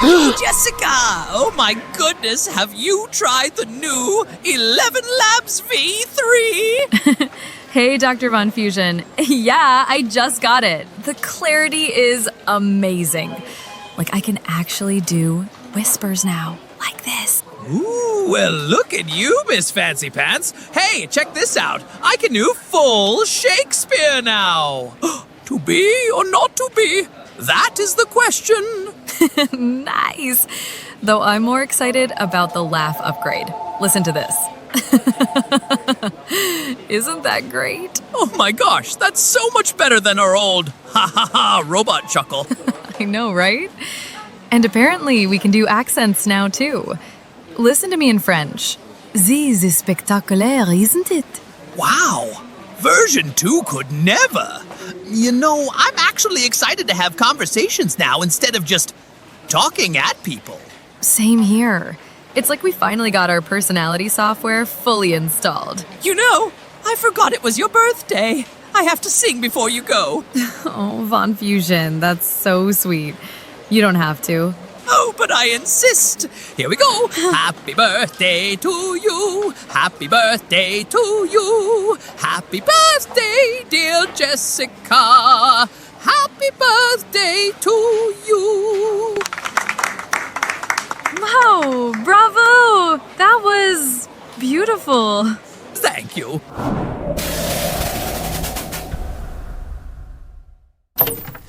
Jessica! Oh my goodness, have you tried the new ElevenLabs V3? Hey, Dr. Von Fusion. Yeah, I just got it. The clarity is amazing. Like, I can actually do whispers now, like this. Ooh, well, look at you, Miss Fancy Pants. Hey, check this out. I can do full Shakespeare now. To be or not to be? That is the question. Nice. Though I'm more excited about the laugh upgrade. Listen to this. Isn't that great? Oh my gosh, that's so much better than our old ha robot chuckle. I know, right? And apparently we can do accents now too. Listen to me in French. This is spectaculaire, isn't it? Wow, version 2 could never. You know, I'm actually excited to have conversations now instead of just talking at people. Same here. It's like we finally got our personality software fully installed. You know, I forgot it was your birthday. I have to sing before you go. Oh, Von Fusion, that's so sweet. You don't have to. Oh, but I insist. Here we go. Happy birthday to you. Happy birthday to you. Happy birthday, dear Jessica. Happy birthday to you. Wow, bravo! That was beautiful. Thank you.